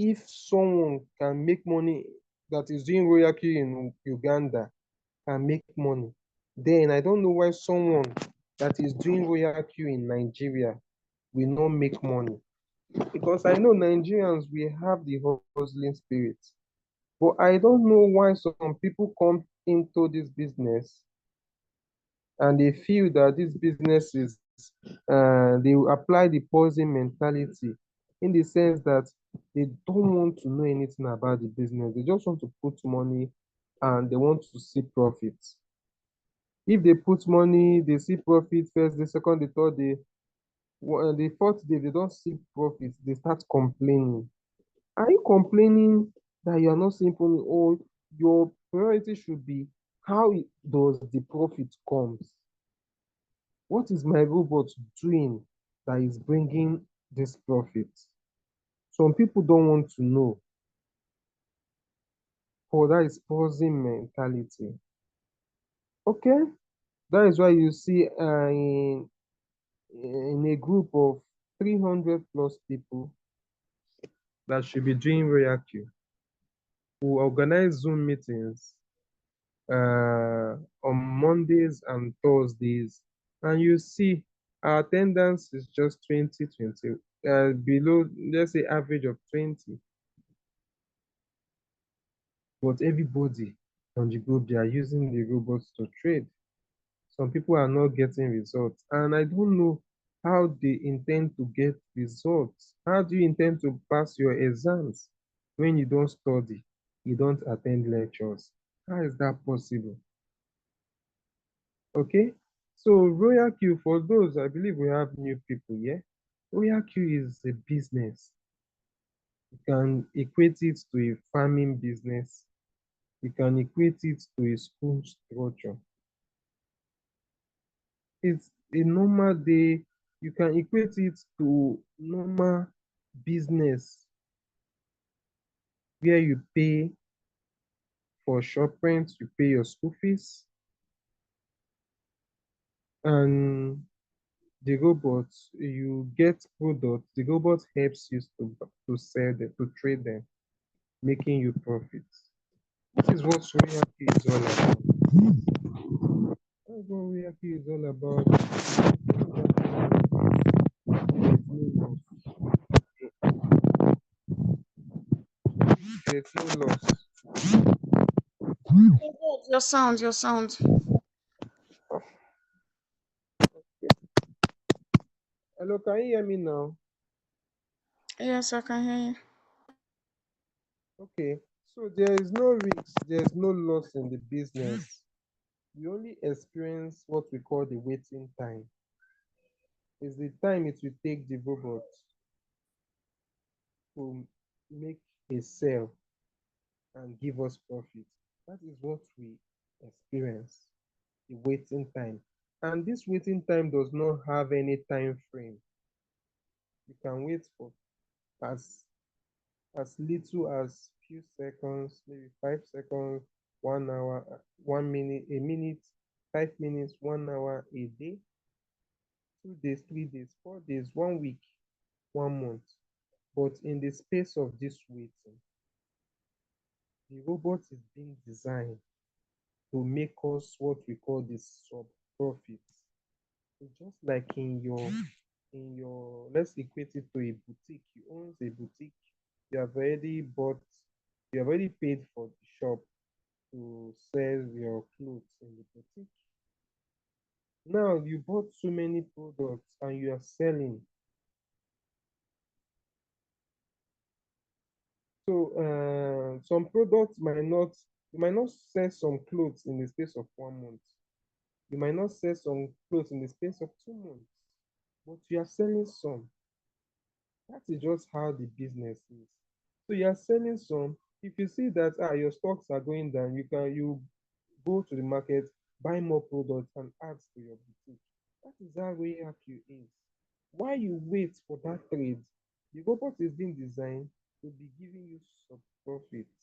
if someone can make money that is doing RoyalQ in Uganda can make money, then I don't know why someone that is doing RoyalQ in Nigeria will not make money. Because I know Nigerians, we have the hustling spirit. But I don't know why some people come into this business and they feel that this business is, they will apply the poison mentality in the sense that they don't want to know anything about the business. They just want to put money and they want to see profits. If they put money, they see profit first, the second, the third day, the fourth day, they don't see profit, they start complaining. Are you complaining that you are not seeing profit, or your priority should be how does the profit comes? What is my robot doing that is bringing this profit? Some people don't want to know. For that is pausing mentality. Okay, that is why you see in a group of 300 plus people that should be doing RoyalQ, who organize Zoom meetings on Mondays and Thursdays, and you see our attendance is just 20, below, let's say, average of 20. But everybody on the group, they are using the robots to trade. Some people are not getting results, and I don't know how they intend to get results. How do you intend to pass your exams when you don't study, you don't attend lectures? How is that possible? Okay, so RoyalQ, for those, I believe we have new people here. RoyalQ is a business. You can equate it to a farming business. You can equate it to a school structure. It's a normal day. You can equate it to normal business where you pay for shop rent, you pay your school fees, and the robot, you get products, the robot helps you to sell them, to trade them, making you profits. This is what RoyalQ is all about. That's what RoyalQ is all about. There's no loss. Your sound, your sound. Hello, can you hear me now? Yes, I can hear you. Okay, so there is no risk, there's no loss in the business. You only experience what we call the waiting time. It's the time it will take the robot to make a sale and give us profit. That is what we experience, the waiting time. And this waiting time does not have any time frame. You can wait for as as little as few seconds, maybe 5 seconds, 1 hour, 1 minute, a minute, 5 minutes, 1 hour, a day, 2 days, 3 days, 4 days, 1 week, 1 month. But in the space of this waiting, the robot is being designed to make us what we call the sub profits. So just like in your let's equate it to a boutique. You own a boutique, you have already bought, you have already paid for the shop to sell your clothes in the boutique. Now you bought so many products and you are selling. So some products might not, you might not sell some clothes in the space of 1 month. You might not sell some clothes in the space of 2 months, but you are selling some. That is just how the business is. So you are selling some. If you see that your stocks are going down, you go to the market, buy more products, and add to your boutique. That is how RoyalQ is. While you wait for that trade, the robot is being designed to be giving you some profits.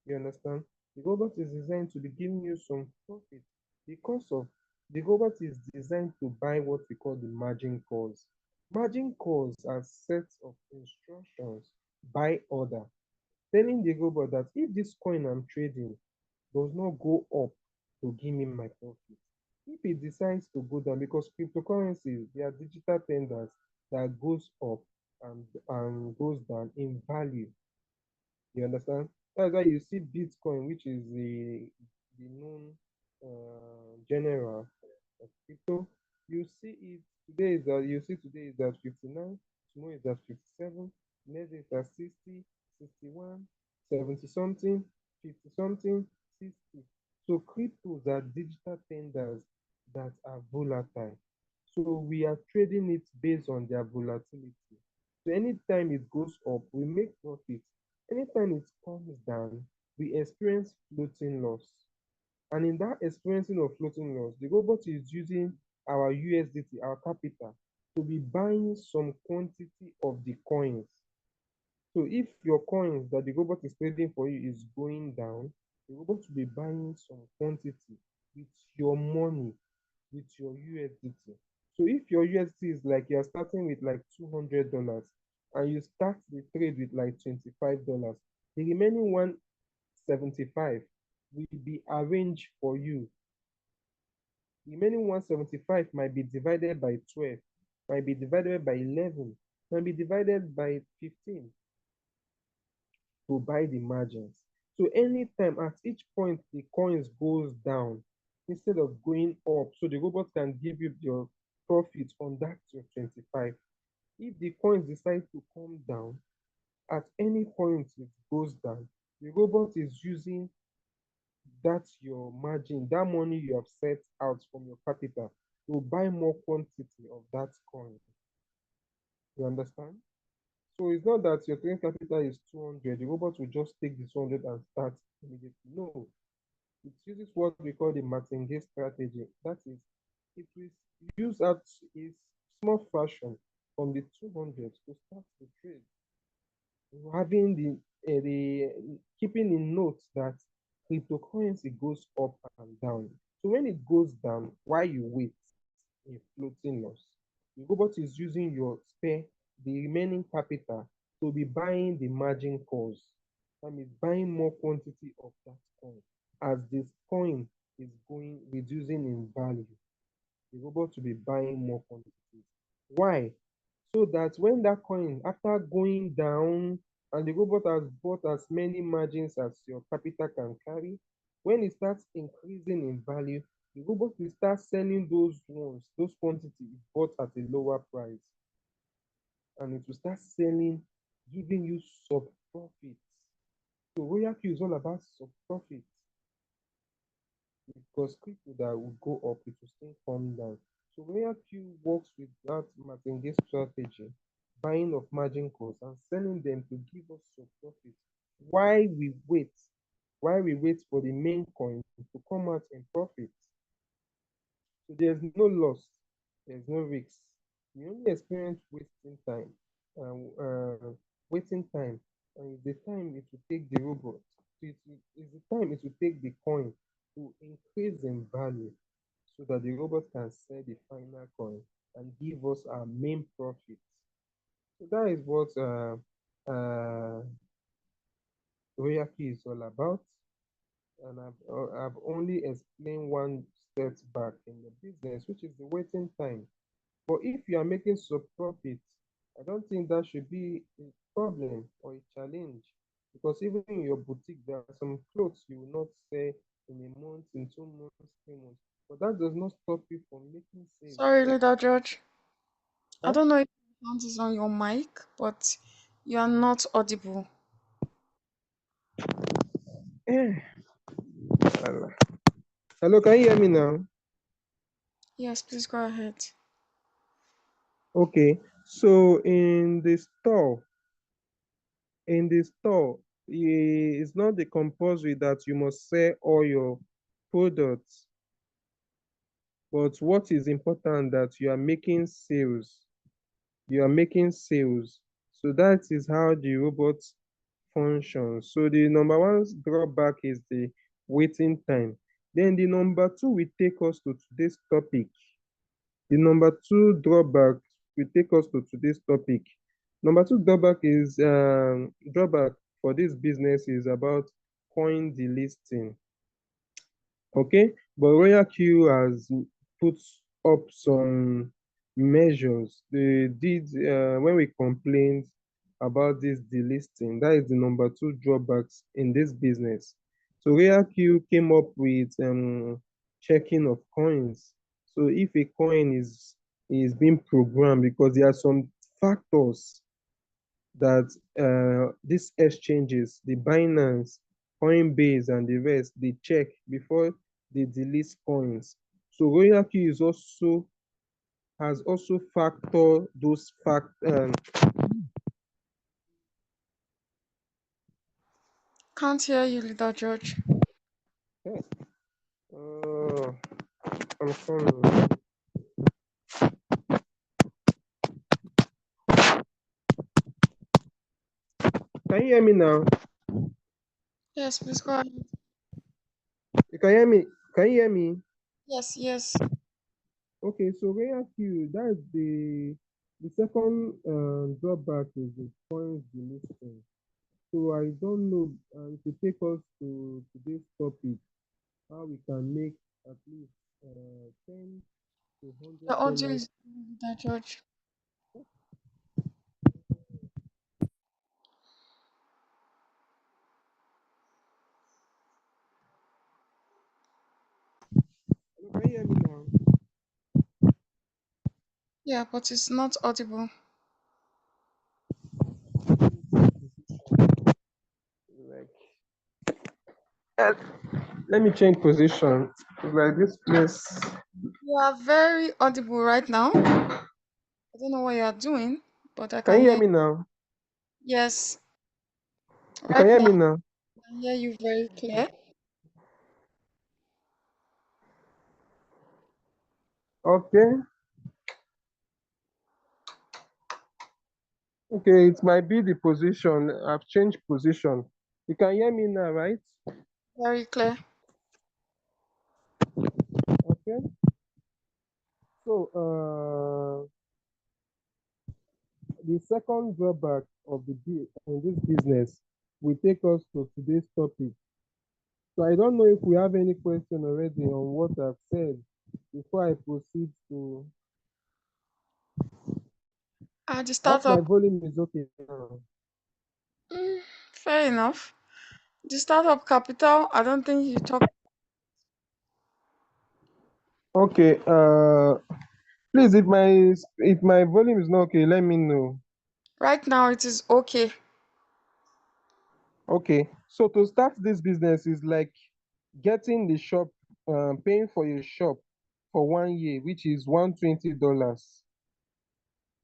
You understand? The robot is designed to be giving you some profit because of the robot is designed to buy what we call the margin calls. Margin calls are sets of instructions by order, telling the robot that if this coin I'm trading does not go up to give me my profit, if it decides to go down, because cryptocurrencies, they are digital tenders that goes up and goes down in value. You understand? That's why you see Bitcoin, which is the known general of crypto. You see it today is that you see today is at 59, tomorrow is at 57, next day is at 60, 61, 70 something, 50 something, 60. So cryptos are digital tenders that are volatile. So we are trading it based on their volatility. So anytime it goes up, we make profit. Anytime it comes down, we experience floating loss. And in that experiencing of floating loss, the robot is using our USDT, our capital, to be buying some quantity of the coins. So if your coins that the robot is trading for you is going down, the robot will be buying some quantity with your money, with your USDT. So if your USDT is like you're starting with like $200 and you start the trade with like $25, the remaining 175 will be arranged for you. The remaining 175 might be divided by 12, might be divided by 11, might be divided by 15 to buy the margins. So anytime at each point the coins goes down instead of going up, so the robot can give you your profit on that your 25. If the coins decide to come down, at any point it goes down, the robot is using that your margin, that money you have set out from your capital to buy more quantity of that coin. You understand? So it's not that your trading capital is 200, the robot will just take the 200 and start immediately. No, it uses what we call the martingale strategy. That is, it will use at a small fraction from the 200 to start the trade, having the keeping in note that cryptocurrency goes up and down. So when it goes down, while you wait in floating loss, the robot is using your spare, the remaining capital, to be buying the margin calls. That means buying more quantity of that coin. As this coin is going reducing in value, the robot will be buying more quantities. Why? So that when that coin, after going down and the robot has bought as many margins as your capital can carry, when it starts increasing in value, the robot will start selling those ones, those quantities bought at a lower price, and it will start selling, giving you sub profits. So RoyalQ is all about sub profits, because crypto that will go up, it will still come down. So RoyalQ works with that martingale strategy, buying of margin calls and selling them to give us some profit while we wait, for the main coin to come out in profit. So there's no loss, there's no risk. You only experience waiting time, and it's the time it will take the robot. It's the time it will take the coin to increase in value, so that the robot can sell the final coin and give us our main profit. So that is what RoyalQ is all about. And I've only explained one step back in the business, which is the waiting time. But if you are making some profit, I don't think that should be a problem or a challenge, because even in your boutique, there are some clothes you will not sell in a month, in 2 months, 3 months. But that does not stop you from making sales. Sorry, Leader George. I Huh? don't know if the sound is on your mic, but you are not audible. Eh, Allah. Hello, can you hear me now? Yes, please go ahead. Okay. So in the store, it's not the compulsory that you must sell all your products, but what is important that you are making sales. You are making sales. So that is how the robot functions. So the number one drawback is the waiting time. Then the number two will take us to today's topic. The number two drawback will take us to today's topic. Number two drawback for this business is about coin delisting. Okay, but RoyalQ has put up some measures. They did when we complained about this delisting. That is the number two drawbacks in this business. So RoyalQ came up with checking of coins. So if a coin is being programmed, because there are some factors that these exchanges, the Binance, Coinbase, and the rest, they check before they delete coins. So RoyalQ is also has also factor those Can't hear you, Leader George. uh, I'm sorry. Can you hear me now? Yes, please go ahead. You can hear me? Can you hear me? Yes, yes. Okay, so RoyalQ, that's the second drawback is the coins delisting. So I don't know if you take us to today's topic, how we can make at least 10 to The audio $100. is Leader George. Can you hear me now? Yeah, but it's not audible. Like, eh, let me change position. Like this place. You are very audible right now. I don't know what you are doing, but I Can can you hear hear you. me now? Yes, You can right hear now me now? I can hear you very clear. Okay. Okay, it might be the position. I've changed position. You can hear me now, right? Very clear. Okay. So, the second drawback of in this business will take us to today's topic. So I don't know if we have any question already on what I've said before I proceed to. At the I hope my startup, volume is okay now. mm, fair enough. The startup capital, I don't think you talk. Okay. Please, if my volume is not okay, let me know. Right now, it is okay. Okay. So to start this business is like getting the shop, paying for your shop for 1 year, which is $120.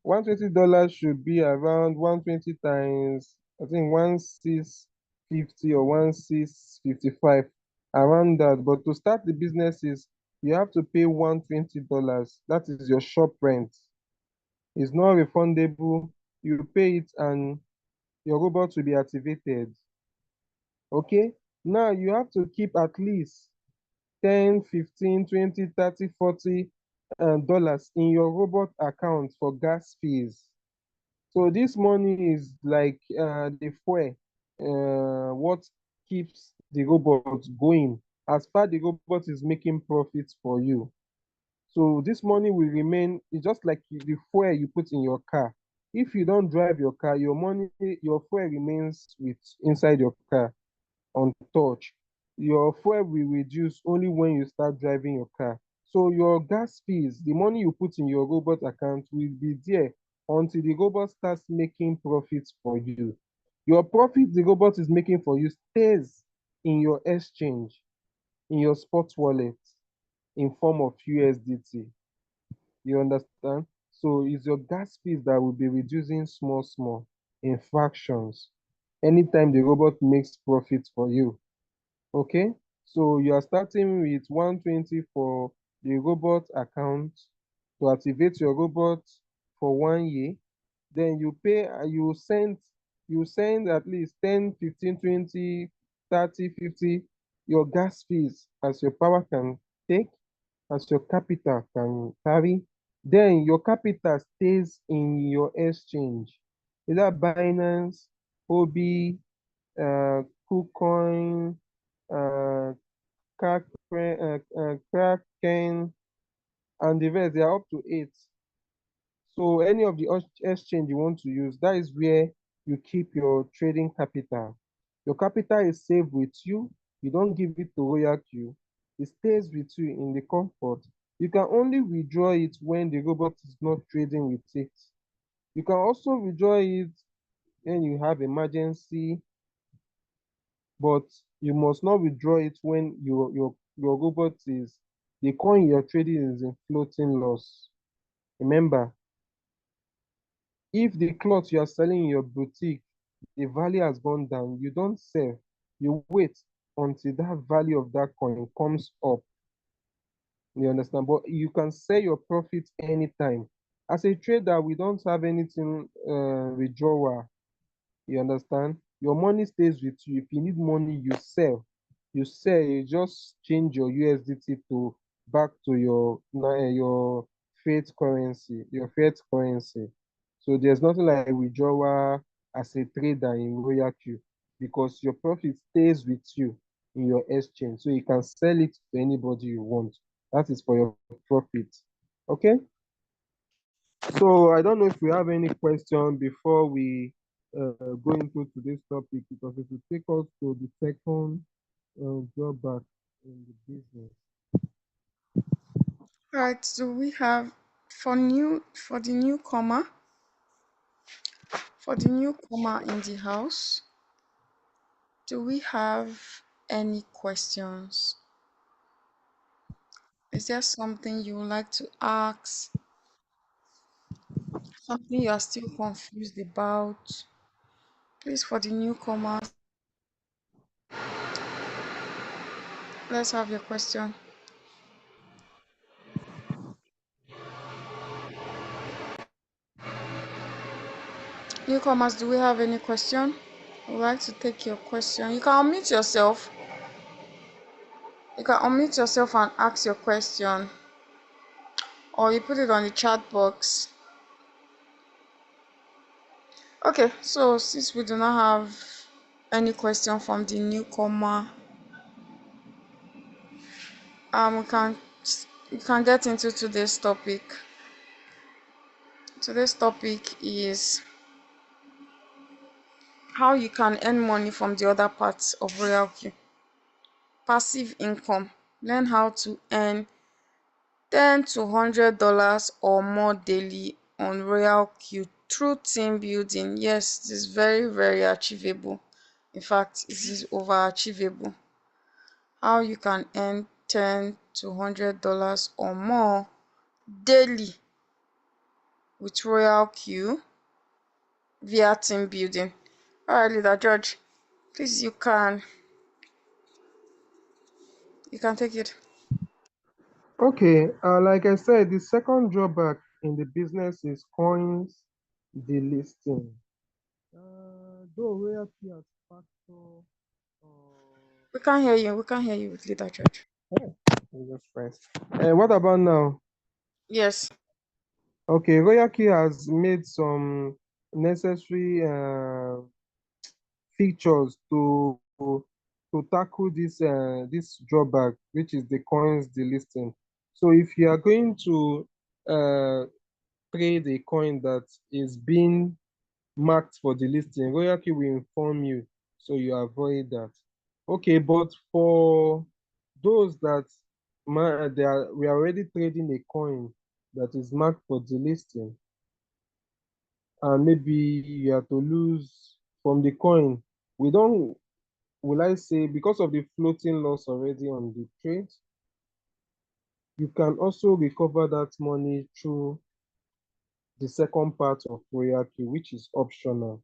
$120 should be around 120 times, I think 1650 or 1655, around that. But to start the business is you have to pay $120. That is your shop rent. It's not refundable. You pay it and your robot will be activated. Okay? Now you have to keep at least 10, 15, 20, 30, 40 dollars in your robot account for gas fees. So this money is like the fuel, what keeps the robot going as far the robot is making profits for you. So this money will remain, it's just like the fuel you put in your car. If you don't drive your car, your fuel remains with inside your car untouched. Your fuel will reduce only when you start driving your car. So your gas fees, the money you put in your robot account will be there until the robot starts making profits for you. Your profit the robot is making for you stays in your exchange, in your spot wallet in form of USDT. You understand? So it's your gas fees that will be reducing small, small in fractions anytime the robot makes profits for you. Okay, so you are starting with 120 for the robot account to activate your robot for 1 year. Then you pay, you send at least 10, 15, 20, 30, 50 your gas fees as your power can take, as your capital can carry. Then your capital stays in your exchange, either Binance, Huobi, KuCoin, uh, Kraken, and the rest. They are up to 8. So any of the exchange you want to use, that is where you keep your trading capital. Your capital is safe with you. You don't give it to RoyalQ. It stays with you in the comfort. You can only withdraw it when the robot is not trading with it. You can also withdraw it when you have emergency, but you must not withdraw it when your robot is the coin you're trading is in floating loss. Remember, if the cloth you are selling in your boutique, the value has gone down, you don't sell. You wait until that value of that coin comes up. You understand? But you can sell your profit anytime. As a trader, we don't have anything withdrawal. You understand? Your money stays with you. If you need money, you sell. You sell, you just change your USDT to back to your fiat currency, your fiat currency. So there's nothing like withdrawal as a trader in RoyalQ because your profit stays with you in your exchange. So you can sell it to anybody you want. That is for your profit. Okay? So I don't know if we have any question before we go into today's topic because it will take us to the second drawback in the business. Right, so we have for the newcomer in the house, do we have any questions? Is there something you would like to ask? Something you are still confused about? Please, for the newcomers, let's have your question. Newcomers, do we have any question? I would like to take your question. You can unmute yourself. You can unmute yourself and ask your question, or you put it on the chat box. Okay, so since we do not have any question from the newcomer, we can get into today's topic. Today's topic is how you can earn money from the other parts of RoyalQ. Passive income. Learn how to earn $10 to $100 or more daily on RoyalQ through team building. Yes, it is very, very achievable. In fact, it is over achievable. How you can earn $10 to $100 or more daily with RoyalQ via team building. All right, Leader George, please you can take it. Okay, like I said, the second drawback in the business is coins delisting. Though royalty has factor, We can't hear you. We can't hear you with Leader George. Jesus Christ. What about now? Yes. Okay, royalty has made some necessary features to tackle this drawback, which is the coins delisting. So if you are going to uh, trade a coin that is being marked for delisting, royalty will inform you so you avoid that. Okay, but for those that we are already trading a coin that is marked for delisting, and maybe you have to lose from the coin. We don't, will I say, because of the floating loss already on the trade, you can also recover that money through the second part of royalty, which is optional.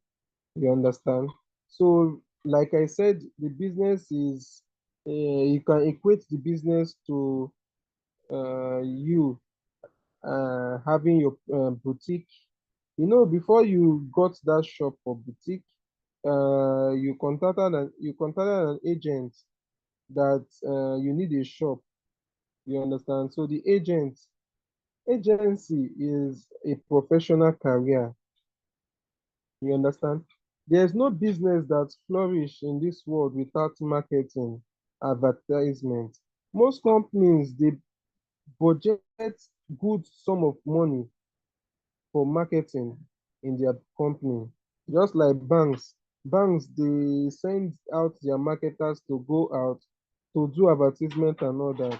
You understand? So, like I said, the business is, you can equate the business to you having your boutique. You know, before you got that shop or boutique, you contacted an agent that you need a shop. You understand? So the agent Agency is a professional career. You understand? There's no business that flourish in this world without marketing, advertisement. Most companies they budget good sum of money for marketing in their company. Just like banks, banks they send out their marketers to go out to do advertisement and all that.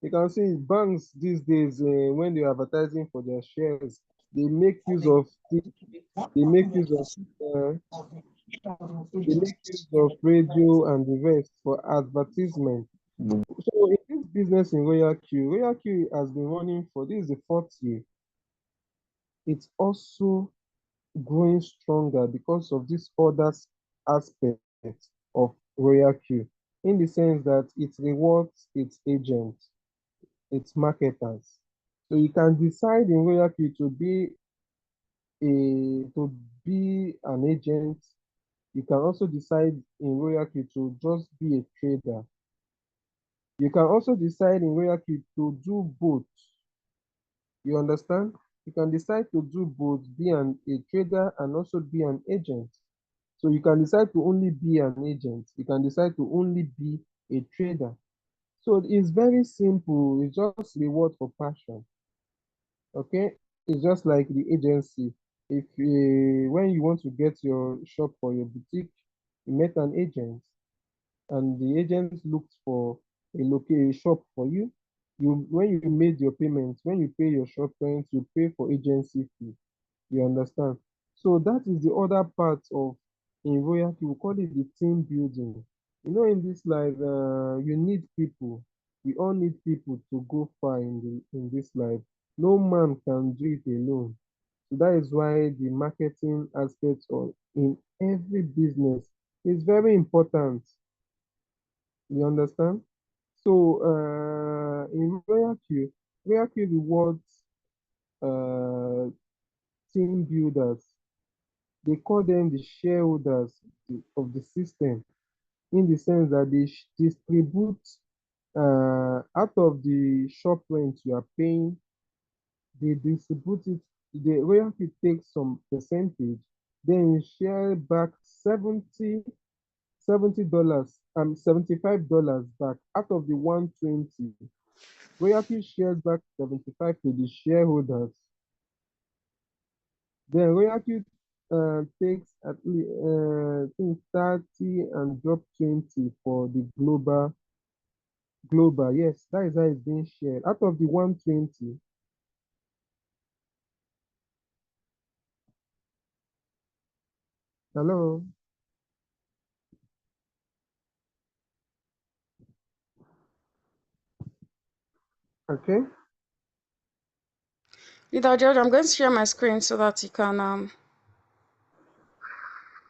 You can see banks these days when they're advertising for their shares, they make use of they make use of uh, they make use of radio and the rest for advertisement. So in this business in Royal Q has been running for this is the fourth year. It's also growing stronger because of this other aspect of Royal Q, in the sense that it rewards its agents, its marketers. So you can decide in Royal Q to be an agent. You can also decide in Royal Q to just be a trader. You can also decide in Royal Q to do both. You understand? You can decide to do both, be a trader and also be an agent. So you can decide to only be an agent. You can decide to only be a trader. So it's very simple. It's just reward for passion. Okay? It's just like the agency. If when you want to get your shop for your boutique, you met an agent and the agent looked for a shop for you. You when you made your payments, when you pay your shop rent, you pay for agency fee. You understand? So that is the other part of in royalty, we call it the team building. You know, in this life, you need people. We all need people to go far in this life. No man can do it alone. So that is why the marketing aspect of in every business is very important. You understand? So in Royal Q rewards uh, team builders. They call them the shareholders of the system in the sense that they distribute out of the shop rent you are paying, they distribute it. The royalty takes some percentage, then share back 70 dollars $75 back out of the 120. Royalty shares back 75 to the shareholders. Then royalty takes at least I think 30 and drop 20 for the global. Yes, that is how it's being shared. Out of the 120, hello, okay, Leader George, I'm going to share my screen so that you can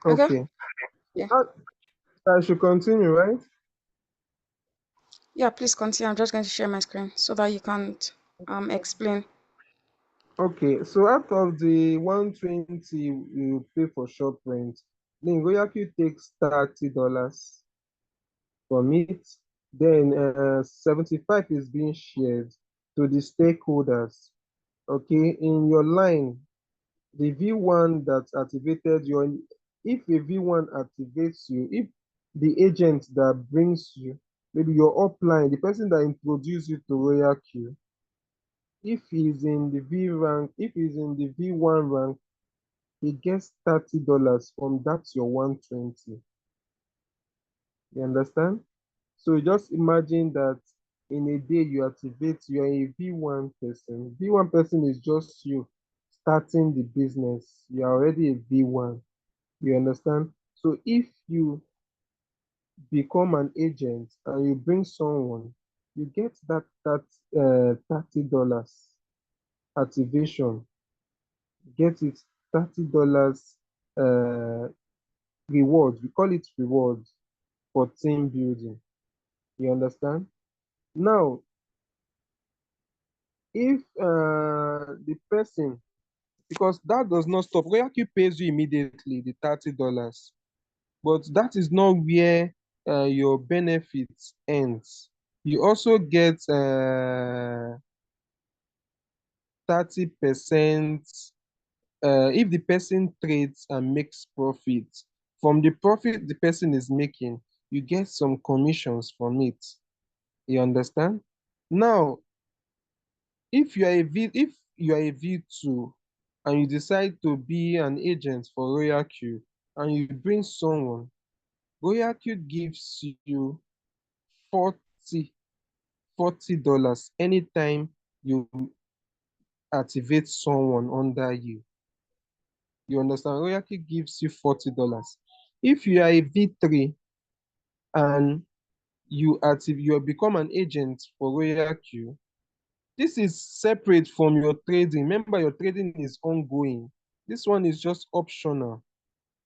okay. okay. Yeah. I should continue, right? Yeah, please continue. I'm just going to share my screen so that you can explain. Okay, so out of the 120 you pay for shop rent, then royalty takes $30 from it. Then 75 is being shared to the stakeholders. Okay, in your line, the V1 that activated your, if a V1 activates you, if the agent that brings you, maybe your upline, the person that introduced you to Royal Q, if he's in the V rank, if he's in the V1 rank, he gets $30 from that your 120. You understand? So just imagine that in a day you activate, you're a V1 person. V1 person is just you starting the business. You're already a V1. You understand? So if you become an agent and you bring someone, you get that $30 activation. Get it $30 uh, reward. We call it reward for team building. You understand? Now, if the person, because that does not stop, Royalty pays you immediately the $30, but that is not where your benefits ends. You also get 30%. If the person trades and makes profit, from the profit the person is making, you get some commissions from it. You understand? Now, if you are a V2 and you decide to be an agent for RoyalQ and you bring someone, RoyalQ gives you 40 $40 anytime you activate someone under you. You understand? RoyalQ gives you $40. If you are a V3 and you become an agent for RoyalQ, this is separate from your trading. Remember, your trading is ongoing. This one is just optional.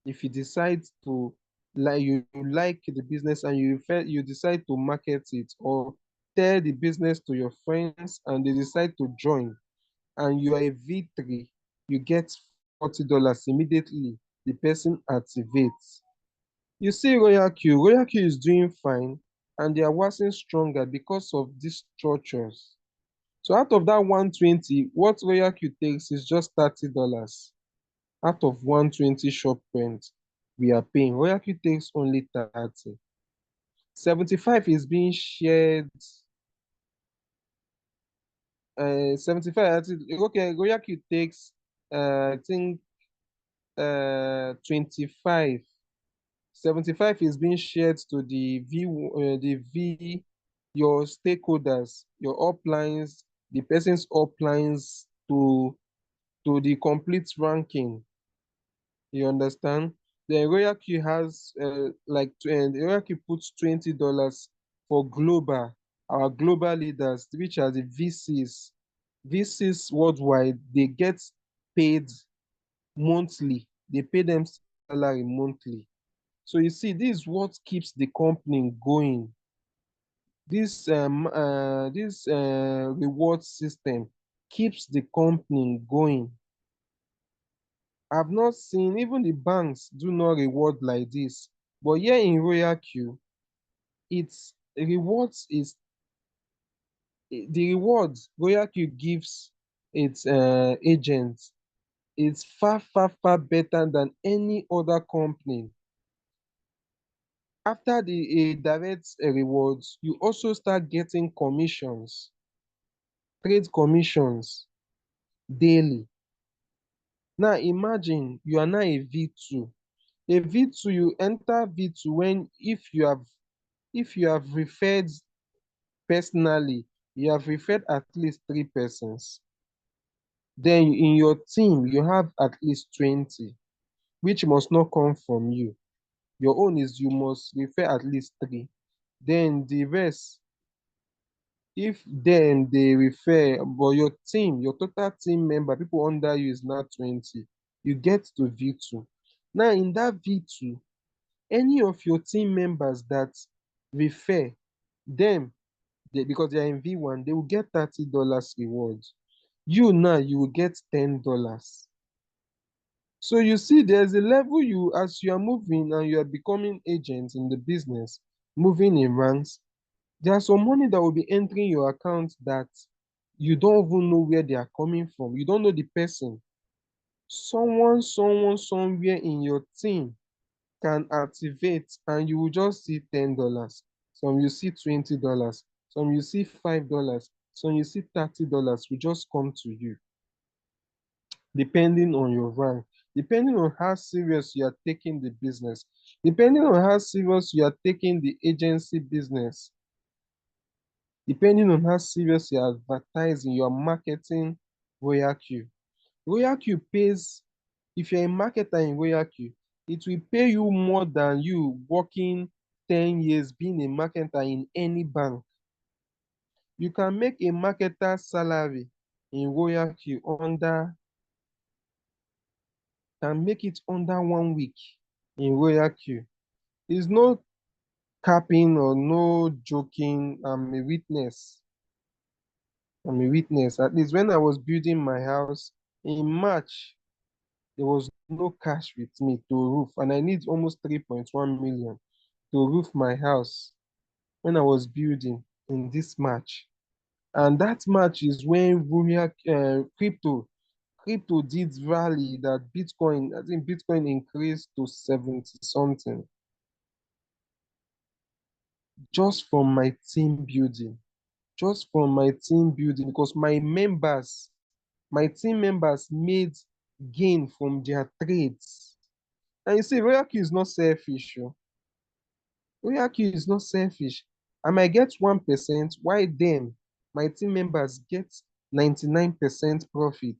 If you decide to you like the business and you decide to market it or tell the business to your friends and they decide to join and you are a V3, you get $40 immediately the person activates. You see RoyalQ is doing fine and they are working stronger because of these structures. So out of that 120, what RoyalQ takes is just $30 out of 120 shop rent we are paying. RoyalQ takes only 30. 75 is being shared. 75, okay, RoyalQ takes, I think, 25. 75 is being shared to your stakeholders, your uplines, the person's uplines to the complete ranking. You understand? Then RoyalQ has RoyalQ puts $20 for our global leaders, which are the VCs. VCs worldwide, they get paid monthly. They pay them salary monthly. So you see, this is what keeps the company going. This reward system keeps the company going. I've not seen even the banks do not reward like this. But here in RoyalQ, it's rewards is the rewards RoyalQ gives its agents is far, far, far better than any other company. After the direct rewards, you also start getting commissions, trade commissions daily. Now imagine you are now a V2. A V2, you enter V2 when if you have referred personally, you have referred at least 3 persons. Then in your team, you have at least 20, which must not come from you. Your own is you must refer at least 3. Then the rest, if then they refer, but your team, your total team member, people under you is now 20, you get to V2. Now in that V2, any of your team members that refer them, because they are in V1, they will get $30 rewards. You now, you will get $10. So you see, there's a level as you are moving and you are becoming agents in the business, moving in ranks, there's some money that will be entering your account that you don't even know where they are coming from. You don't know the person. Someone, somewhere in your team can activate and you will just see $10. Some you see $20. Some you see $5. Some you see $30 will just come to you, depending on your rank, depending on how serious you are taking the business, depending on how serious you are taking the agency business, depending on how serious you are advertising, you are marketing RoyalQ. RoyalQ pays, if you're a marketer in RoyalQ, it will pay you more than you working 10 years being a marketer in any bank. You can make a marketer salary in RoyalQ can make it under 1 week in RoyalQ. It's no capping or no joking. I'm a witness. At least when I was building my house in March, there was no cash with me to roof, and I need almost 3.1 million to roof my house when I was building in this March. And that match is when Royal crypto did rally that Bitcoin, I think Bitcoin increased to 70 something just from my team building. Just from my team building because my team members made gain from their trades. And you see, RoyalQ is not selfish. Oh. RoyalQ is not selfish. I might get 1%, while them, my team members get 99% profit.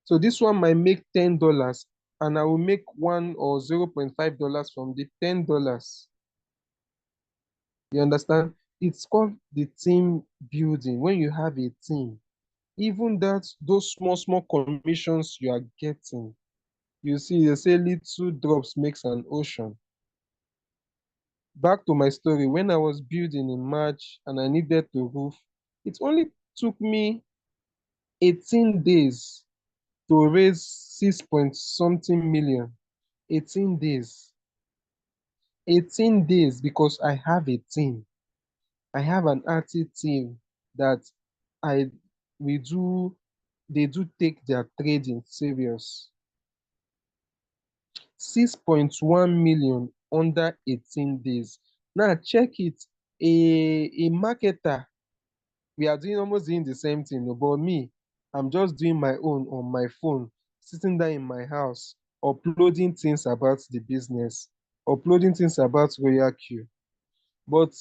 So this one might make $10 and I will make one or $0.5 from the $10. You understand? It's called the team building. When you have a team, even that those small commissions you are getting, you see, they say little drops makes an ocean. Back to my story, when I was building in March and I needed to roof, it only took me 18 days to raise 6 point something million. 18 days. 18 days because I have a team. I have an active team that I we do they do take their trading serious. 6.1 million under 18 days. Now check it. A marketer, we are doing almost doing the same thing, oh, but me, I'm just doing my own on my phone, sitting there in my house, uploading things about the business, uploading things about RoyalQ. But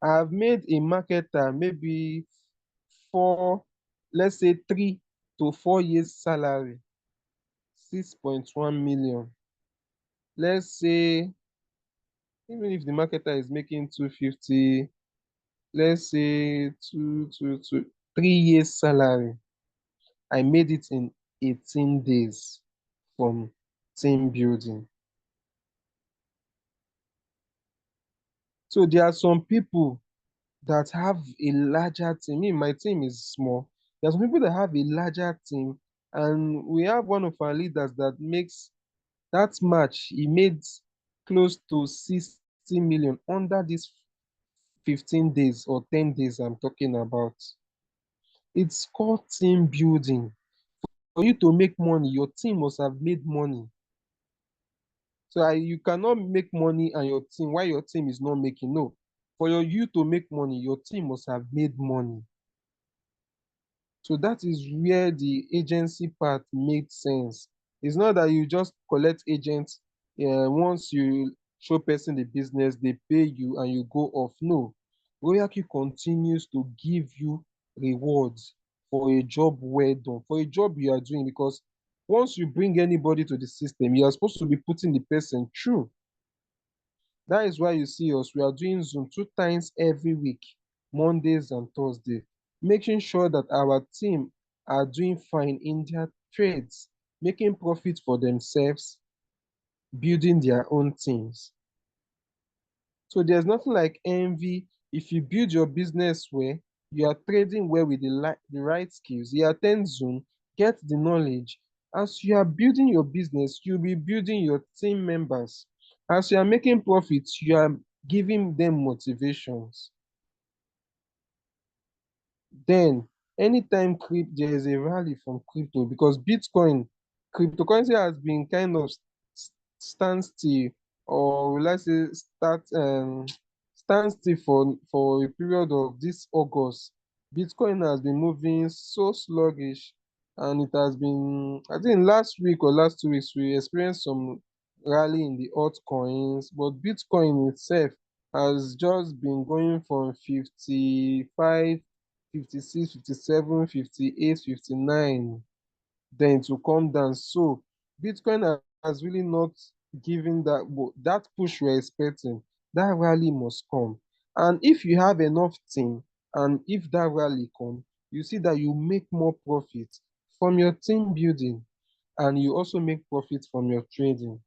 I've made a marketer maybe four, let's say 3 to 4 years salary, 6.1 million. Let's say, even if the marketer is making 250, let's say 3 years salary, I made it in 18 days from team building. So there are some people that have a larger team. Me, my team is small. There are some people that have a larger team, and we have one of our leaders that makes that match. He made close to 60 million under these 15 days or 10 days I'm talking about. It's called team building. For you to make money, your team must have made money. So you cannot make money and your team, why your team is not making. No. For you to make money, your team must have made money. So that is where the agency part made sense. It's not that you just collect agents. Once you show person the business, they pay you and you go off. No. RoyalQ continues to give you rewards for a job well done, for a job you are doing, because once you bring anybody to the system, you are supposed to be putting the person through. That is why you see us, we are doing Zoom 2 times every week, Mondays and Thursdays, making sure that our team are doing fine in their trades, making profit for themselves, building their own teams. So there's nothing like envy. If you build your business well, you are trading well with the right skills, you attend Zoom, get the knowledge. As you are building your business, you'll be building your team members. As you are making profits, you are giving them motivations. Then, anytime there is a rally from crypto, because Bitcoin, cryptocurrency has been kind of standstill, or let's say standstill for a period of this August. Bitcoin has been moving so sluggish, and it has been, I think last week or last 2 weeks, we experienced some rally in the altcoins, but Bitcoin itself has just been going from 55, 56, 57, 58, 59, then to come down. So Bitcoin has really not given that push we're expecting. That rally must come. And if you have enough team, and if that rally come, you see that you make more profit from your team building, and you also make profit from your trading.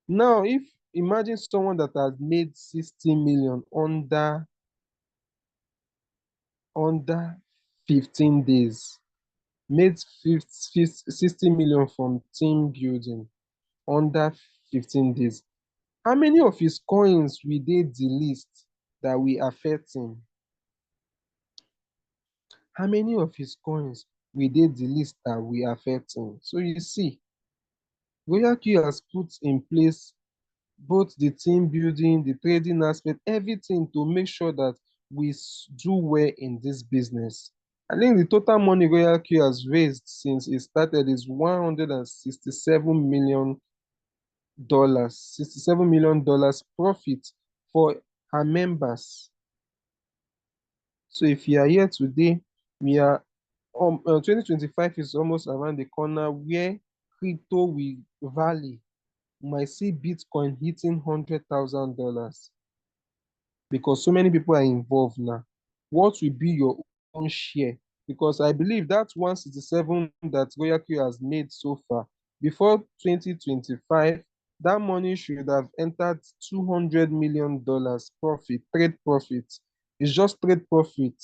Now, if imagine someone that has made 60 million under 15 days, made 60 million from team building under 15 days. How many of his coins will they delist that will affect him? How many of his coins will dey the list that we affecting? So you see, RoyalQ has put in place both the team building, the trading aspect, everything to make sure that we do well in this business. I think the total money RoyalQ has raised since it started is $167 million, $67 million profit for her members. So if you are here today, we are 2025 is almost around the corner where crypto will rally. You might see Bitcoin hitting $100,000 because so many people are involved now. What will be your own share? Because I believe that 167 that RoyalQ has made so far, before 2025, that money should have entered $200 million profit, trade profit. It's just trade profit.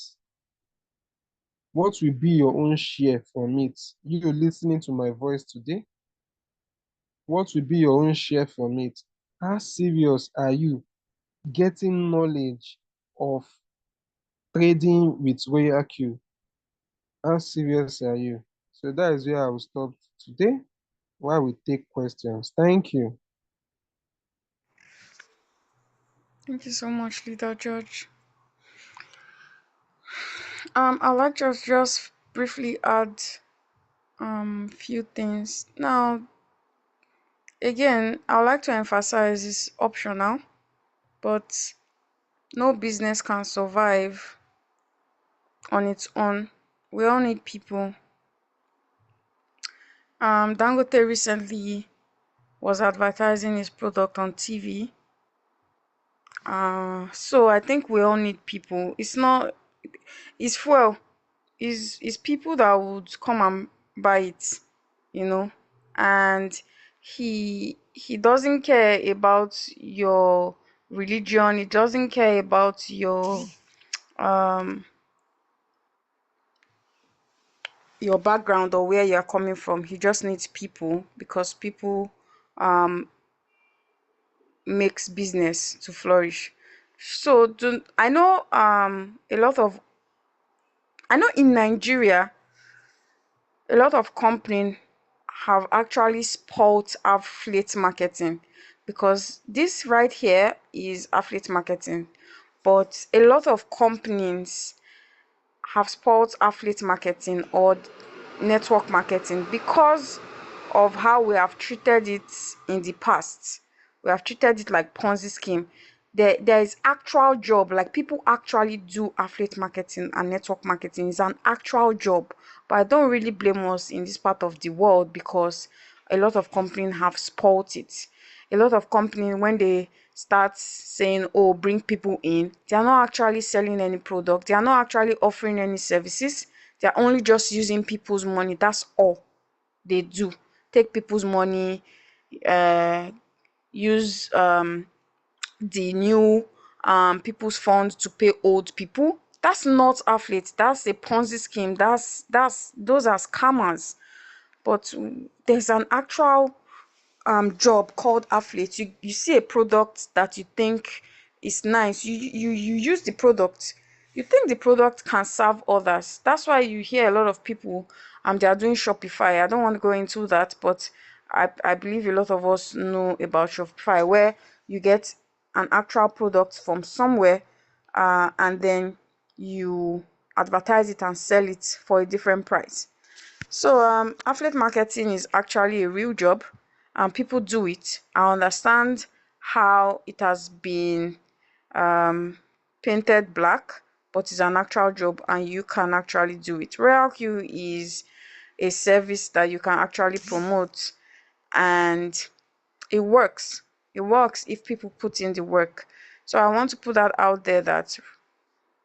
What will be your own share from it? You listening to my voice today, what will be your own share from it? How serious are you getting knowledge of trading with RoyalQ? How serious are you? So that is where I will stop today while we take questions. Thank you. Thank you so much, Leader George. I'd like just briefly add few things. Now, again, I'd like to emphasize it's optional, but no business can survive on its own. We all need people. Dangote recently was advertising his product on TV. So I think we all need people. It's not, it's fuel. Is people that would come and buy it, you know. And he doesn't care about your religion. He doesn't care about um your background or where you're coming from. He just needs people because people um makes business to flourish. So I know a lot of, I know in Nigeria a lot of companies have actually spoiled affiliate marketing, because this right here is affiliate marketing, but a lot of companies have spoiled affiliate marketing or network marketing because of how we have treated it in the past. We have treated it like Ponzi scheme. There is actual job, like people actually do affiliate marketing and network marketing. It's an actual job, but I don't really blame us in this part of the world because a lot of companies have spoiled it. A lot of companies, when they start saying, oh, bring people in, they are not actually selling any product, they are not actually offering any services, they are only just using people's money. That's all they do. Take people's money, uh use the new people's funds to pay old people. That's not affiliate, that's a Ponzi scheme. That's those are scammers. But there's an actual job called affiliate. You see a product that you think is nice, you use the product, you think the product can serve others. That's why you hear a lot of people they are doing Shopify. I don't want to go into that, but I believe a lot of us know about Shopify, where you get an actual product from somewhere, and then you advertise it and sell it for a different price. So affiliate marketing is actually a real job and people do it. I understand how it has been um, painted black, but it's an actual job and you can actually do it. RoyalQ is a service that you can actually promote, and it works. It works if people put in the work. So I want to put that out there, that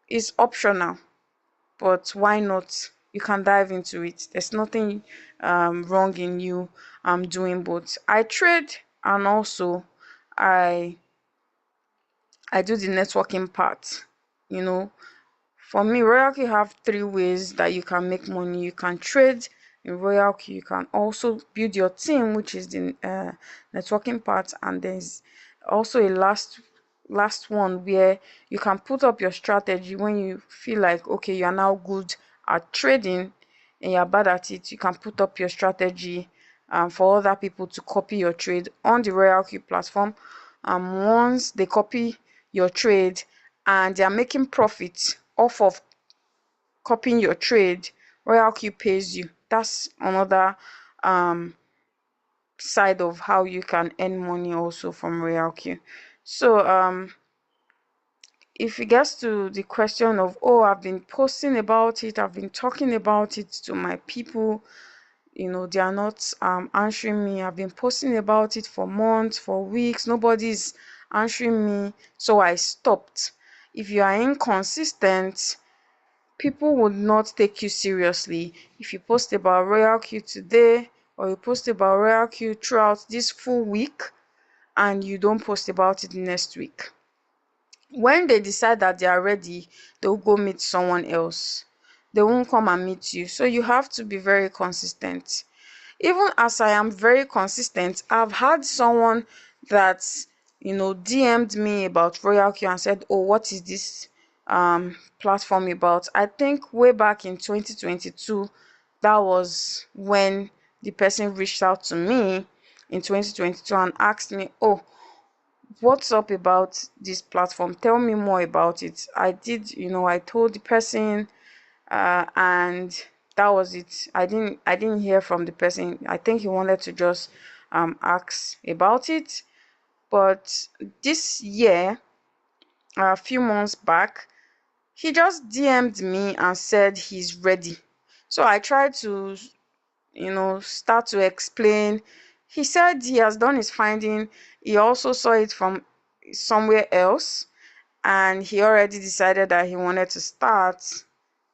it's optional, but why not? You can dive into it. There's nothing wrong in you doing both. I trade, and also I I do the networking part. You know, for me, RoyalQ have three ways that you can make money. You can trade in RoyalQ. You can also build your team, which is the networking part, and there's also a last one where you can put up your strategy when you feel like, okay, you are now good are trading and you're bad at it, you can put up your strategy for other people to copy your trade on the RoyalQ platform. Once they copy your trade and they are making profit off of copying your trade, RoyalQ pays you. That's another side of how you can earn money also from RoyalQ. So if it gets to the question of, oh, I've been posting about it, I've been talking about it to my people, they are not answering me. I've been posting about it for months, for weeks, nobody's answering me, so I stopped. If you are inconsistent, people would not take you seriously. If you post about RoyalQ today, or you post about RoyalQ throughout this full week, and you don't post about it next week, when they decide that they are ready, they'll go meet someone else. They won't come and meet you. So you have to be very consistent. Even as I am very consistent, I've had someone that DM'd me about RoyalQ and said, oh, what is this platform about? I think way back in 2022, that was when the person reached out to me in 2022 and asked me, oh, what's up about this platform? Tell me more about it. I did, I told the person, and that was it. I didn't hear from the person. I think he wanted to just ask about it. But this year, a few months back, he just DM'd me and said he's ready. So I tried to, start to explain. He said he has done his finding. He also saw it from somewhere else, and he already decided that he wanted to start,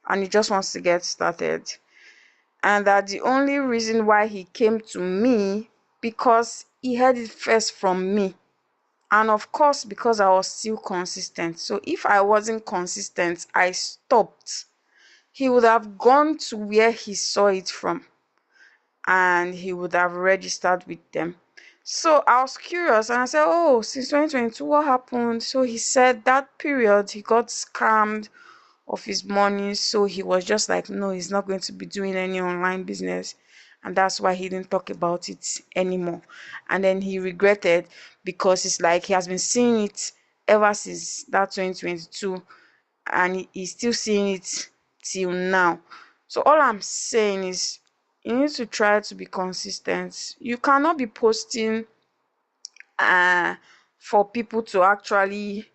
and he just wants to get started. And that the only reason why he came to me, because he heard it first from me, and of course because I was still consistent. So if I wasn't consistent, I stopped, he would have gone to where he saw it from and he would have registered with them. So I was curious and I said, oh, since 2022, what happened? So he said that period he got scammed of his money. So he was just like, no, he's not going to be doing any online business. And that's why he didn't talk about it anymore. And then he regretted, because it's like he has been seeing it ever since that 2022, and he's still seeing it till now. So all I'm saying is, you need to try to be consistent. You cannot be posting uh for people to actually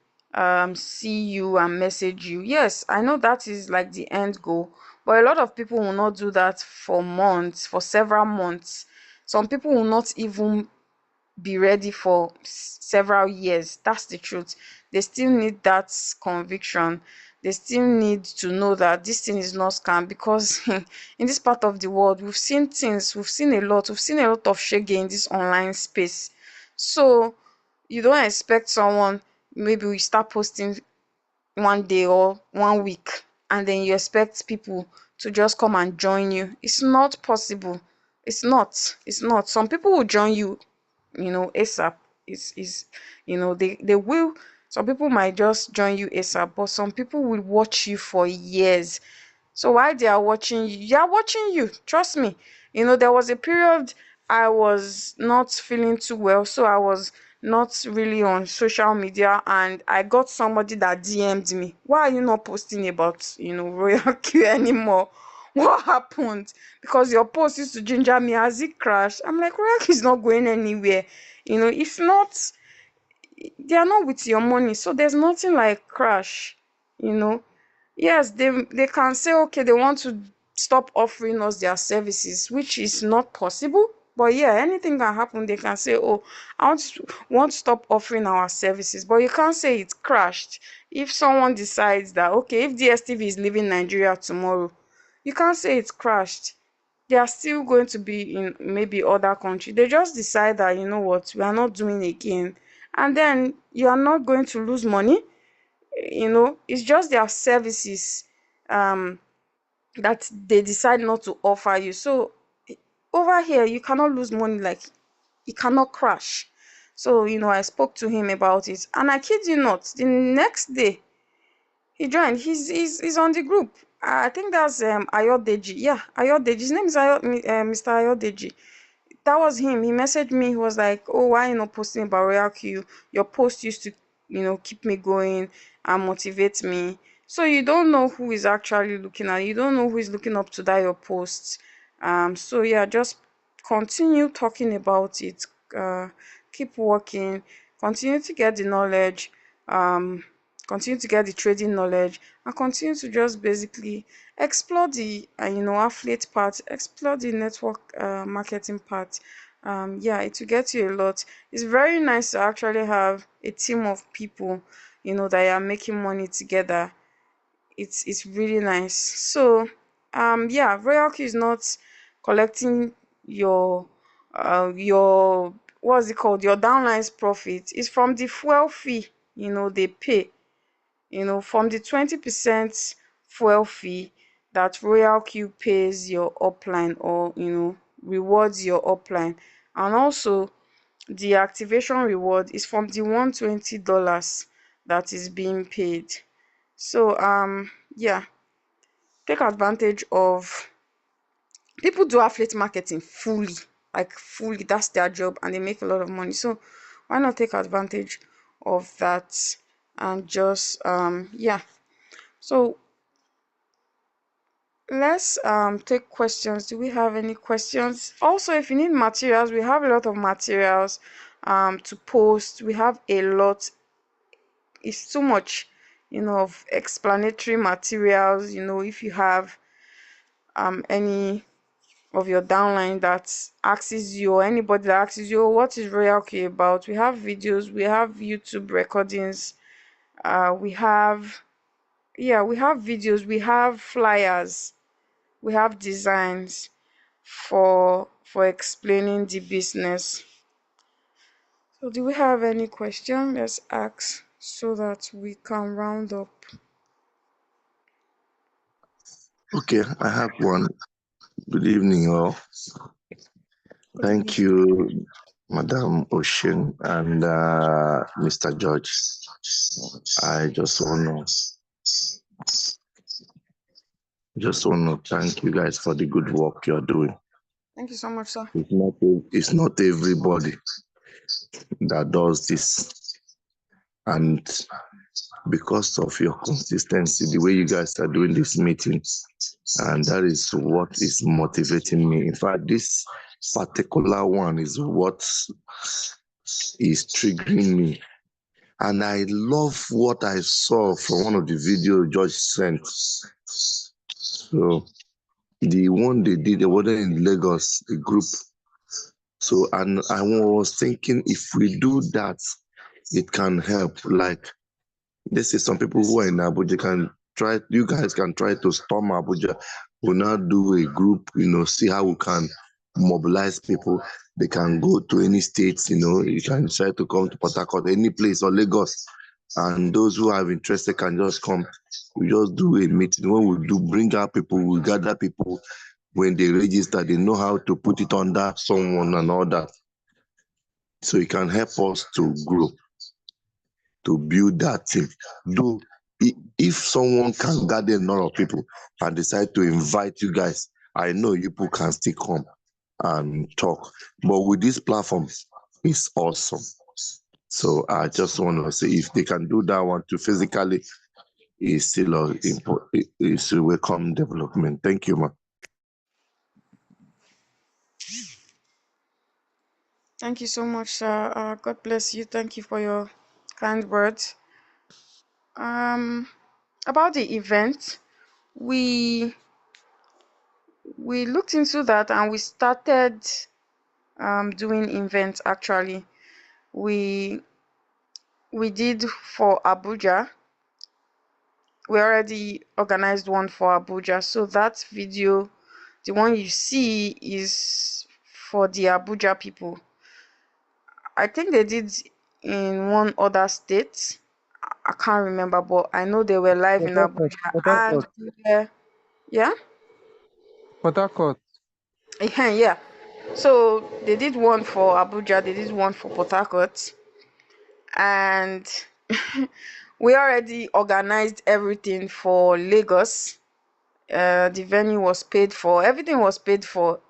see you and message you. Yes, I know that is like the end goal, but a lot of people will not do that for months, for several months. Some people will not even be ready for several years. That's the truth. They still need that conviction. They still need to know that this thing is not scam, because in this part of the world, we've seen things, we've seen a lot of shege in this online space. So you don't expect someone, maybe we start posting one day or one week, and then you expect people to just come and join you. It's not possible. It's not. Some people will join you, ASAP. Is they will. Some people might just join you ASAP, but some people will watch you for years. So while they are watching you, they are watching you. Trust me. There was a period I was not feeling too well, so I was not really on social media, and I got somebody that DM'd me. Why are you not posting about, RoyalQ anymore? What happened? Because your post used to ginger me. Has it crashed? I'm like, RoyalQ is not going anywhere. If not, they are not with your money, so there's nothing like crash. you know yes, they can say, okay, they want to stop offering us their services, which is not possible. But yeah, anything can happen. They can say, oh, I want to stop offering our services, but you can't say it's crashed. If someone decides that, okay, if DSTV is leaving Nigeria tomorrow, you can't say it's crashed. They are still going to be in maybe other country. They just decide that, you know what, we are not doing again, and then you are not going to lose money. It's just their services um that they decide not to offer you. So over here you cannot lose money, like it cannot crash. So I spoke to him about it, and I kid you not, the next day he joined. He's on the group. I think that's Ayodeji. Yeah, Ayodeji. His name is Mr. Ayodeji. That was him. He messaged me. He was like, "Oh, why you not posting about RoyalQ? Your post used to, keep me going and motivate me." So you don't know who is actually looking at. You don't know who is looking up to that your post. So yeah, just continue talking about it. Uh, Keep working. Continue to get the knowledge. Um, Continue to get the trading knowledge, and continue to just basically explore the affiliate part, explore the network marketing part. Yeah, it will get you a lot. It's very nice to actually have a team of people that are making money together. It's really nice. So yeah, RoyalQ is not collecting your what's it called, your downline's profit. It's from the fuel fee they pay, from the 20% fuel fee that RoyalQ pays your upline, or rewards your upline. And also the activation reward is from the $120 that is being paid. So yeah, take advantage of, people do affiliate marketing fully, like fully, that's their job, and they make a lot of money. So why not take advantage of that and just yeah. So let's take questions. Do we have any questions? Also, if you need materials, we have a lot of materials to post. We have a lot. It's too much, of explanatory materials. If you have any of your downline that asks you, or anybody that asks you, "Oh, what is RoyalQ about?" We have videos, we have YouTube recordings, we have, yeah, we have videos, we have flyers, we have designs for explaining the business. So do we have any question? Let's ask so that we can round up. Okay, I have one. Good evening, all. Good evening. Thank you, Madam Ocean and Mr. George. I just want to thank you guys for the good work you're doing. Thank you so much, sir. It's not everybody that does this, and because of your consistency, the way you guys are doing these meetings, and that is what is motivating me. In fact, this particular one is what is triggering me. And I love what I saw from one of the videos George sent. So the one they did, they were in Lagos, a group. So, and I was thinking, if we do that, it can help. Like, this is some people who are in Abuja can try, you guys can try to storm Abuja. We'll not do a group, see how we can mobilize people. They can go to any states, you can try to come to Port Harcourt, any place, or Lagos. And those who are interested can just come. We just do a meeting. When we do bring out people, we gather people. When they register, they know how to put it under someone and all that. So it can help us to grow, to build that team. Though, if someone can gather a lot of people and decide to invite you guys, I know you people can still come and talk. But with this platform, it's awesome. So I just want to say, if they can do that one too physically, it's still it's a welcome development. Thank you, man. Thank you so much, sir. God bless you. Thank you for your kind words. About the event, we looked into that and we started doing events. Actually, we did for Abuja. We already organized one for Abuja, so that video, the one you see, is for the Abuja people. I think they did in one other state. I can't remember, but I know they were live in Abuja. Port And Harcourt. yeah, Port Harcourt. yeah. So they did one for Abuja, they did one for Port Harcourt, and we already organized everything for Lagos. The venue was paid for. Everything was paid for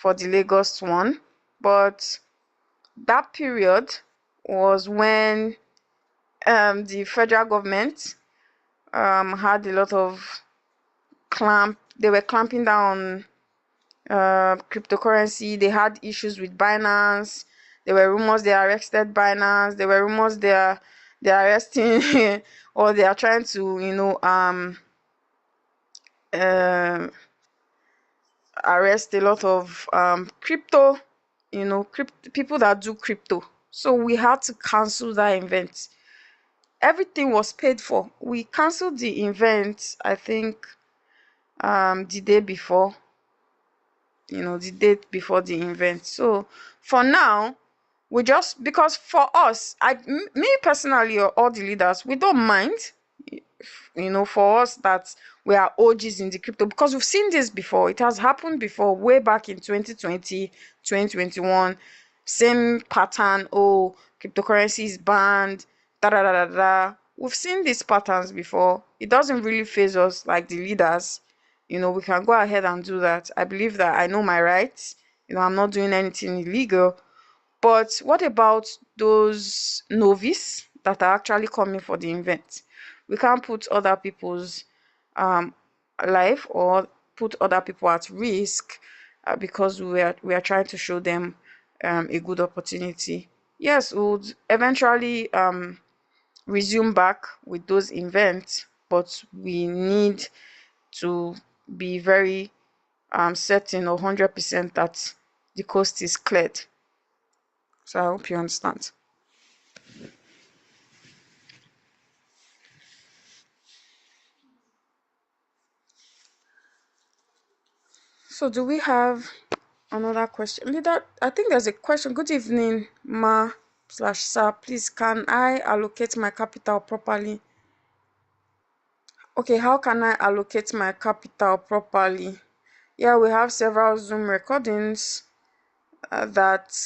the Lagos one. But that period was when the federal government had a lot of they were clamping down on cryptocurrency. They had issues with Binance. There were rumors they arrested Binance. There were rumors they're arresting or they are trying to, arrest a lot of crypto, people that do crypto. So we had to cancel that event. Everything was paid for. We canceled the event, I think, the day before, the date before the event. So for now, we just, because for us, me personally, or all the leaders, we don't mind, for us that we are OGs in the crypto, because we've seen this before. It has happened before, way back in 2020, 2021. Same pattern. Oh, cryptocurrency is banned. Da da da da da. We've seen these patterns before. It doesn't really phase us like the leaders. We can go ahead and do that. I believe that I know my rights. I'm not doing anything illegal. But what about those novice that are actually coming for the event? We can't put other people's life or put other people at risk because we are trying to show them a good opportunity. Yes, we would eventually resume back with those events, but we need to be very certain or 100% that the coast is cleared. So I hope you understand. So do we have another question? Leader, I think there's a question. Good evening, ma slash sir. Please, can I allocate my capital properly? Okay, how can I allocate my capital properly? Yeah, we have several Zoom recordings that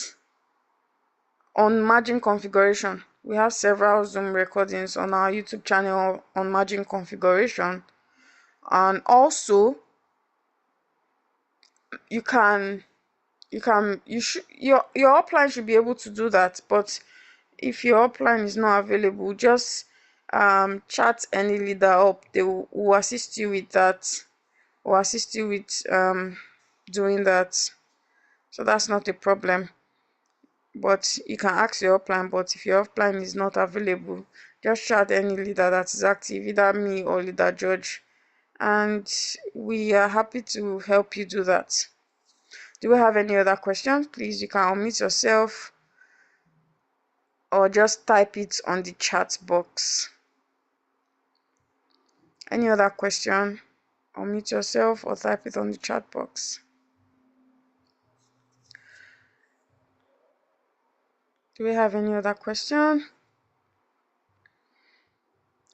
on margin configuration. We have several Zoom recordings on our YouTube channel on margin configuration. And also, you should, your upline should be able to do that. But if your upline is not available, just chat any leader up. They will assist you with that, or assist you with doing that. So that's not a problem. But you can ask your upline. But if your upline is not available, just chat any leader that is active, either me or leader George, and we are happy to help you do that. Do we have any other questions? Please, you can unmute yourself or just type it on the chat box. Any other question? Unmute yourself or type it on the chat box. Do we have any other question?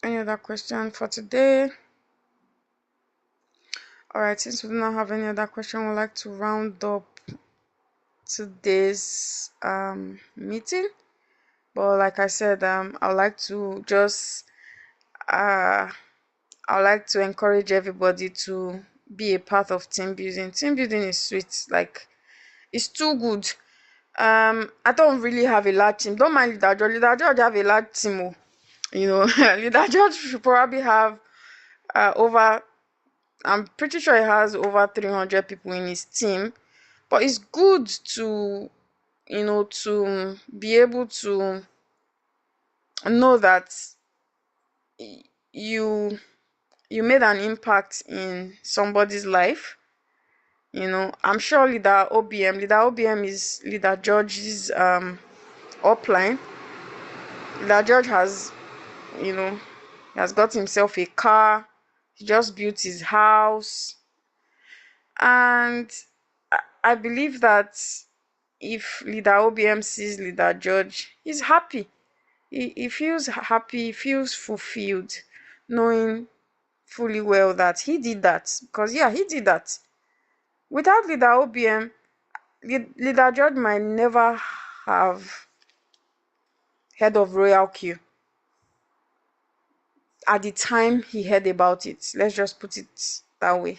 Any other question for today? All right, since we do not have any other question, we'd like to round up today's meeting. But like I said, I would like to just I would like to encourage everybody to be a part of team building. Team building is sweet. Like, it's too good. I don't really have a large team. Don't mind Leader George. Leader George have a large team. Leader George should probably have over. I'm pretty sure he has over 300 people in his team. But it's good to, to be able to know that you made an impact in somebody's life. I'm sure leader OBM is leader George's upline. Leader George has, he has got himself a car. He just built his house. And I believe that if leader OBM sees leader George, he's happy. He feels happy, he feels fulfilled, knowing fully well that he did that. Because he did that. Without leader OBM, leader George might never have heard of RoyalQ. at the time he heard about it. Let's just put it that way.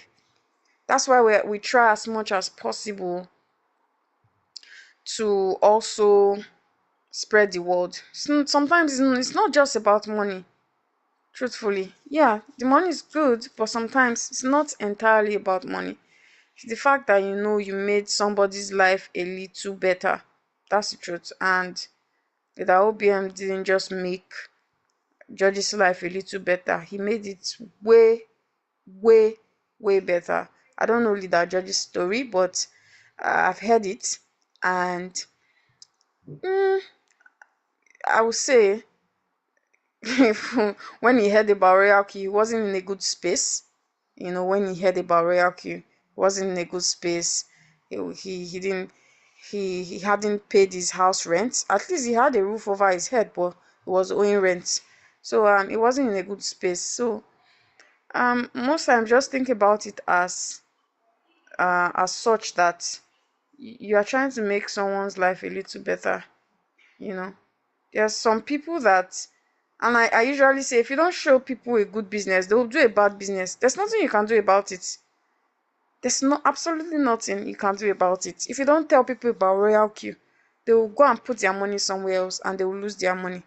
That's why we try as much as possible to also spread the word. Sometimes it's not just about money. Truthfully, yeah, the money is good, but sometimes it's not entirely about money. It's the fact that you made somebody's life a little better. That's the truth. And that OBM didn't just make George's life a little better, he made it way, way, way better. I don't know Leader George's story, but I've heard it, and mm, I would say when he heard about RoyalQ, he wasn't in a good space. When he heard about RoyalQ, he wasn't in a good space. He didn't he hadn't paid his house rent. At least he had a roof over his head, but he was owing rent. So he wasn't in a good space. So most times just think about it as such that you are trying to make someone's life a little better. You know, there's some people that, and I usually say, if you don't show people a good business, they will do a bad business. There's nothing you can do about it. There's absolutely nothing you can do about it. If you don't tell people about RoyalQ, they will go and put their money somewhere else and they will lose their money.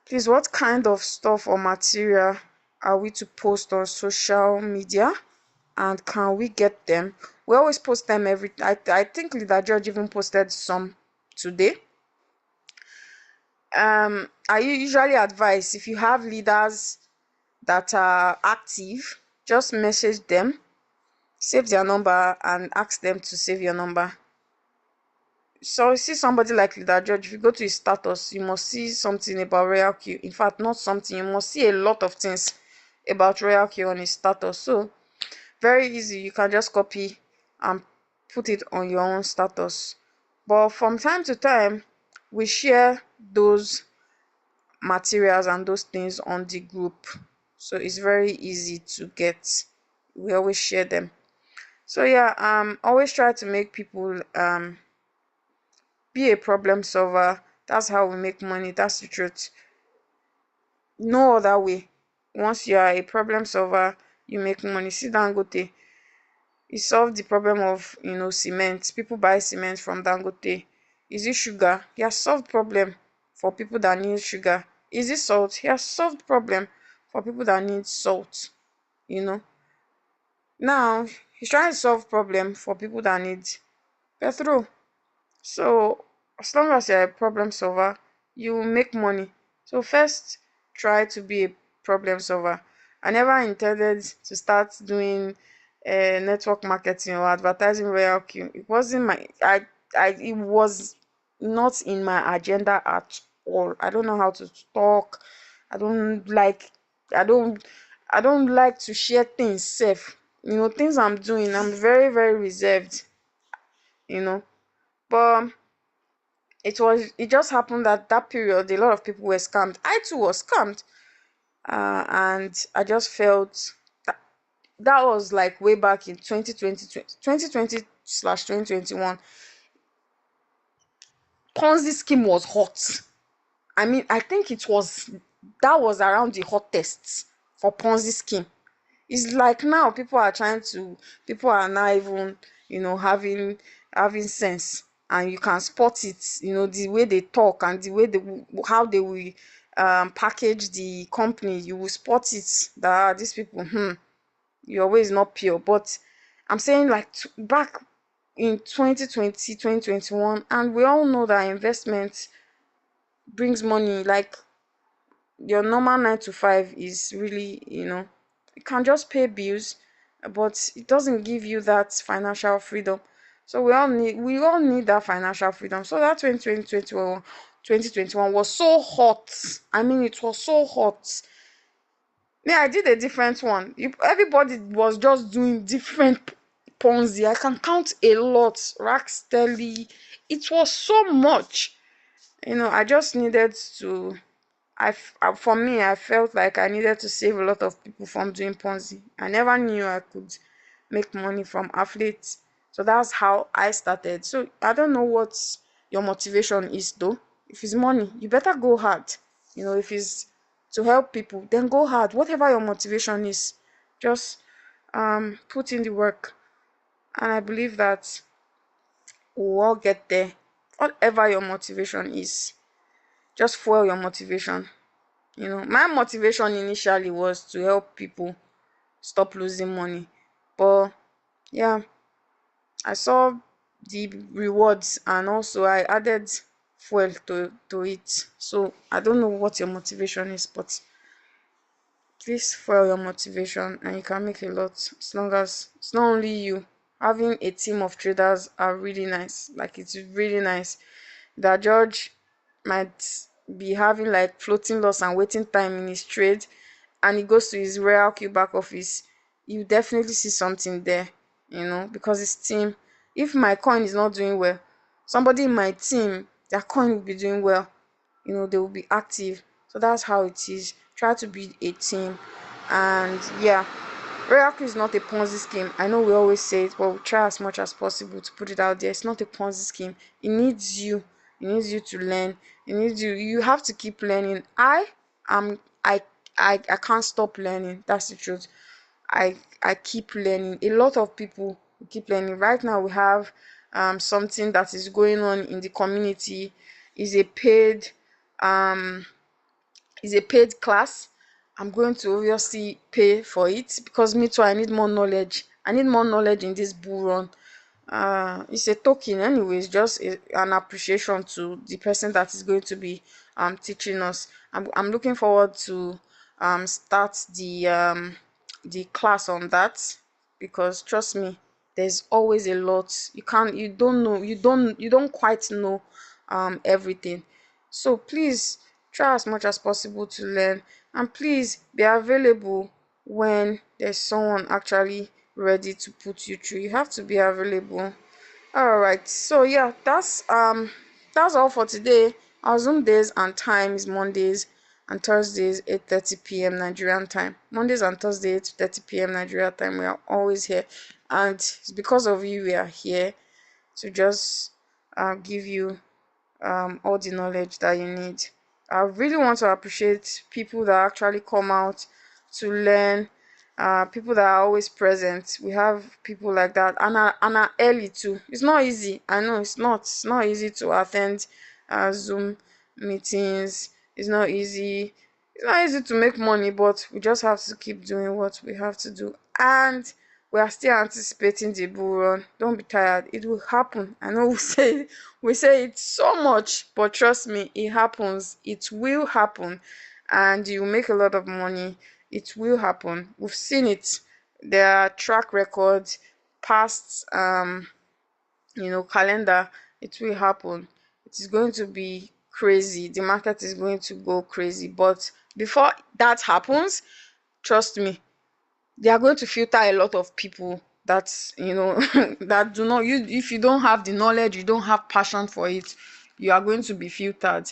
Please, what kind of stuff or material are we to post on social media, and can we get them? We always post them I think Leader George even posted some today. I usually advise, if you have leaders that are active, just message them, save their number, and ask them to save your number. So you see somebody like Leader George, if you go to his status, you must see something about RoyalQ. In fact, not something, you must see a lot of things about RoyalQ on his status. So very easy, you can just copy and put it on your own status. But from time to time, we share those materials and those things on the group, so it's very easy to get. We always share them. So yeah, always try to make people be a problem solver. That's how we make money. That's the truth. No other way. Once you are a problem solver, you make money. See Dangote, he solved the problem of cement. People buy cement from Dangote. Is it sugar? He has solved problem for people that need sugar. Is it salt? He has solved problem for people that need salt. Now he's trying to solve problem for people that need petrol. So as long as you're a problem solver, you will make money. So first, try to be a problem solver. I never intended to start doing network marketing or advertising RoyalQ. It wasn't it was not in my agenda at all. I don't know how to talk. I don't like I don't I don't like to share things safe. Things I'm doing, I'm very, very reserved, you know. But it just happened that that period a lot of people were scammed. I too was scammed. And I just felt that that was like way back in 2020 slash 2021. Ponzi scheme was hot. I mean, I think that was around the hottest for Ponzi scheme. It's like now people are now even having sense, and you can spot it, the way they talk and the way how they will package the company. You will spot it that these people, your way is not pure. But I'm saying, like, back in 2020, 2021, and we all know that investment brings money. Like, your normal 9 to 5 is really, it can just pay bills, but it doesn't give you that financial freedom. So we all need that financial freedom. So that 2021 was so hot. I mean, it was so hot. Yeah, I did a different one. Everybody was just doing different Ponzi. I can count a lot. Rackstelly. It was so much. I just needed to. For me, I felt like I needed to save a lot of people from doing Ponzi. I never knew I could make money from affiliates. So that's how I started. So I don't know what your motivation is though. If it's money, you better go hard. If it's to help people, then go hard. Whatever your motivation is, just put in the work. And I believe that we'll all get there. Whatever your motivation is, just fuel your motivation. My motivation initially was to help people stop losing money. But yeah, I saw the rewards and also I added fuel to it. So I don't know what your motivation is, but please fuel your motivation and you can make a lot, as long as it's not only you. Having a team of traders are really nice. Like, it's really nice. That George might be having like floating loss and waiting time in his trade, and he goes to his RoyalQ back office, you definitely see something there, because his team. If my coin is not doing well, somebody in my team, their coin will be doing well. They will be active. So that's how it is. Try to be a team, and yeah, RoyalQ is not a Ponzi scheme. I know we always say it, but we try as much as possible to put it out there. It's not a Ponzi scheme. It needs you. It needs you to learn. It needs you. You have to keep learning. Am. I can't stop learning. That's the truth. I keep learning. A lot of people keep learning. Right now we have something that is going on in the community. Is a paid um is a paid class. I'm going to obviously pay for it because me too, I need more knowledge. I need more knowledge in this bull run. It's a token anyways, just an appreciation to the person that is going to be teaching us. I'm looking forward to start the class on that, because trust me, there's always a lot. You don't know, you don't quite know everything. So please try as much as possible to learn, and please be available when there's someone actually ready to put you through. You have to be available. All right. So yeah, that's all for today. Our Zoom days and times: Mondays and Thursdays, 8:30 p.m. Nigerian time. Mondays and Thursdays, 8:30 p.m. Nigeria time. We are always here, and it's because of you we are here to just give you all the knowledge that you need. I really want to appreciate people that actually come out to learn, people that are always present. We have people like that, and are early too. It's not easy. I know it's not easy to attend Zoom meetings. It's not easy. It's not easy to make money, but we just have to keep doing what we have to do. And we are still anticipating the bull run. Don't be tired. It will happen. I know we say it so much, but trust me, it happens. It will happen, and you make a lot of money. It will happen. We've seen it. There are track records, past calendar. It will happen. It is going to be crazy. The market is going to go crazy. But before that happens, trust me, they are going to filter a lot of people that that do not. You If you don't have the knowledge, you don't have passion for it, you are going to be filtered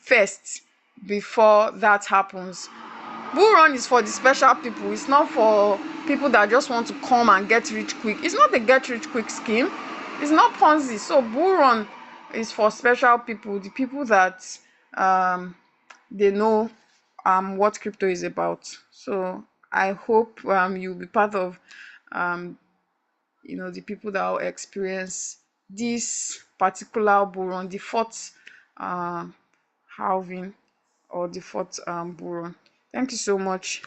first before that happens. Bull run is for the special people. It's not for people that just want to come and get rich quick. It's not a get rich quick scheme. It's not Ponzi. So bull run is for special people, the people that um they know what crypto is about. So I hope you'll be part of the people that will experience this particular bull run, the fourth halving, or the fourth bull run. Thank you so much.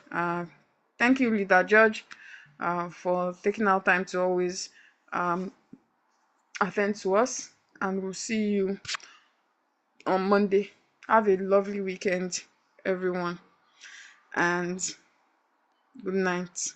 Thank you, Leader George, for taking our time to always attend to us, and we'll see you on Monday. Have a lovely weekend, everyone, and good night.